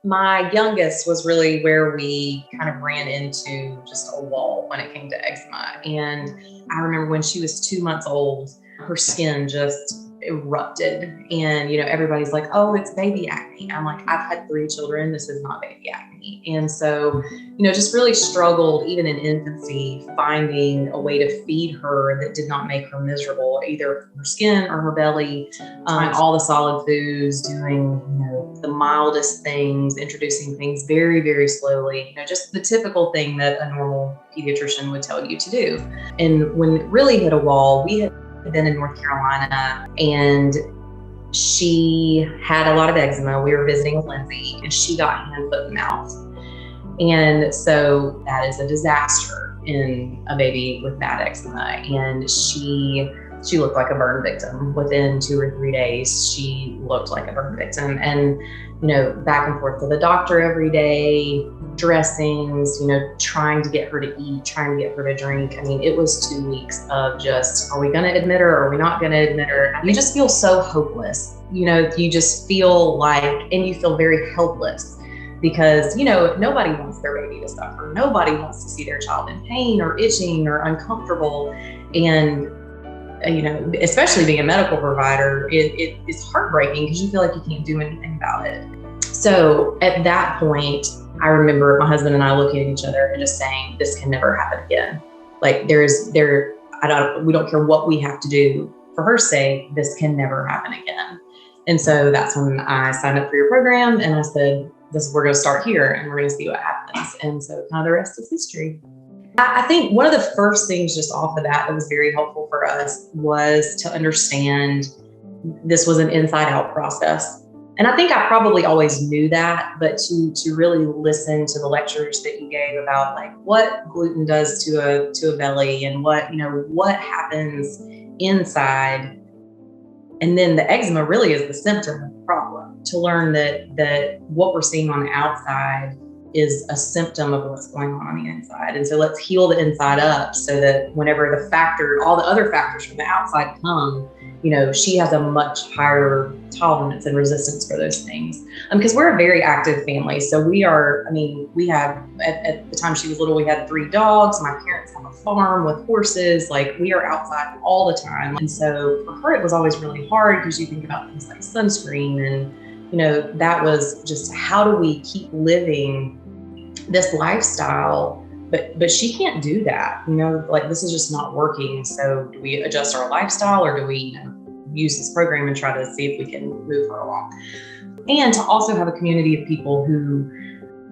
My youngest was really where we kind of ran into just a wall when it came to eczema. And I remember when she was 2 months old, her skin just erupted. And, everybody's like, oh, it's baby acne. I'm like, I've had 3 children. This is not baby acne. And so, just really struggled even in infancy, finding a way to feed her that did not make her miserable, either her skin or her belly, all the solid foods, doing, the mildest things, introducing things very, very slowly, just the typical thing that a normal pediatrician would tell you to do. And when it really hit a wall, we had been in North Carolina and she had a lot of eczema. We were visiting with Lindsay and she got hand, foot, and mouth. And so that is a disaster in a baby with bad eczema. And she looked like a burn victim. Within 2 or 3 days, she looked like a burn victim. And, back and forth to the doctor every day, dressings, trying to get her to eat, trying to get her to drink. I mean, it was 2 weeks of just, are we going to admit her? Or are we not going to admit her? You just feel so hopeless. You just feel like, and you feel very helpless because, nobody wants their baby to suffer. Nobody wants to see their child in pain or itching or uncomfortable. And especially being a medical provider, it's heartbreaking because you feel like you can't do anything about it. So at that point, I remember my husband and I looking at each other and just saying, this can never happen again. Like we don't care what we have to do for her sake, this can never happen again. And so that's when I signed up for your program and I said, we're going to start here and we're going to see what happens. And so kind of the rest is history. I think one of the first things just off the bat that was very helpful for us was to understand this was an inside out process. And I think I probably always knew that, but to really listen to the lectures that you gave about like what gluten does to a belly and what happens inside. And then the eczema really is the symptom of the problem. To learn that what we're seeing on the outside is a symptom of what's going on the inside. And so let's heal the inside up so that whenever all the other factors from the outside come, she has a much higher tolerance and resistance for those things. Because we're a very active family. So we have, at the time she was little, we had 3 dogs. My parents have a farm with horses. Like we are outside all the time. And so for her, it was always really hard because you think about things like sunscreen and, that was just how do we keep living this lifestyle, but she can't do that, like this is just not working. So do we adjust our lifestyle or do we use this program and try to see if we can move her along? And to also have a community of people who,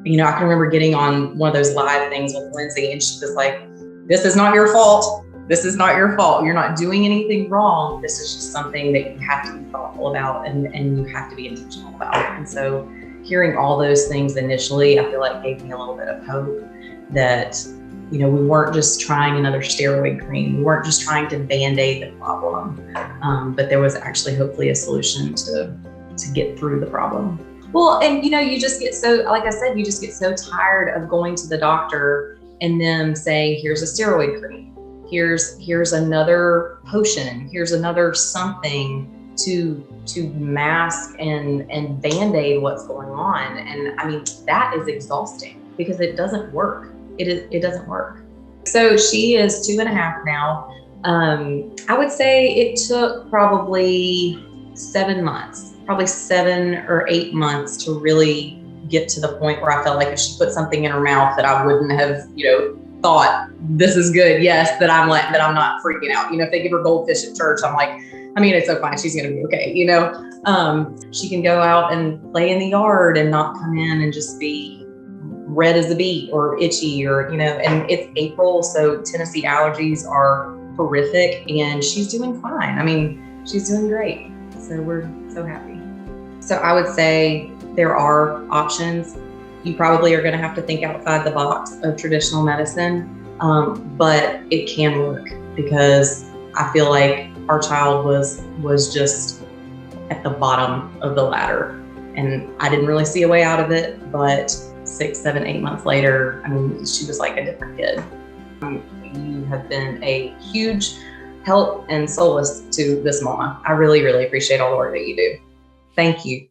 I can remember getting on one of those live things with Lindsay and she was like, this is not your fault. This is not your fault. You're not doing anything wrong. This is just something that you have to be thoughtful about and you have to be intentional about. And so hearing all those things initially, I feel like gave me a little bit of hope that, we weren't just trying another steroid cream. We weren't just trying to Band-Aid the problem, but there was actually hopefully a solution to get through the problem. Well, and you just get so, like I said, you just get so tired of going to the doctor and them saying, here's a steroid cream. Here's another potion. Here's another something to mask and Band-Aid what's going on. And I mean, that is exhausting because it doesn't work. It doesn't work. So she is 2.5 now. I would say it took probably 7 months, probably 7 or 8 months to really get to the point where I felt like if she put something in her mouth that I wouldn't have, thought this is good. Yes, that I'm not freaking out. If they give her goldfish at church, I'm like, it's so fine. She's going to be okay. She can go out and play in the yard and not come in and just be red as a beet or itchy or, and it's April. So Tennessee allergies are horrific and she's doing fine. She's doing great. So we're so happy. So I would say there are options. You probably are going to have to think outside the box of traditional medicine, but it can work because I feel like our child was just at the bottom of the ladder and I didn't really see a way out of it, but 6, 7, 8 months later, she was like a different kid. You have been a huge help and solace to this mama. I really, really appreciate all the work that you do. Thank you.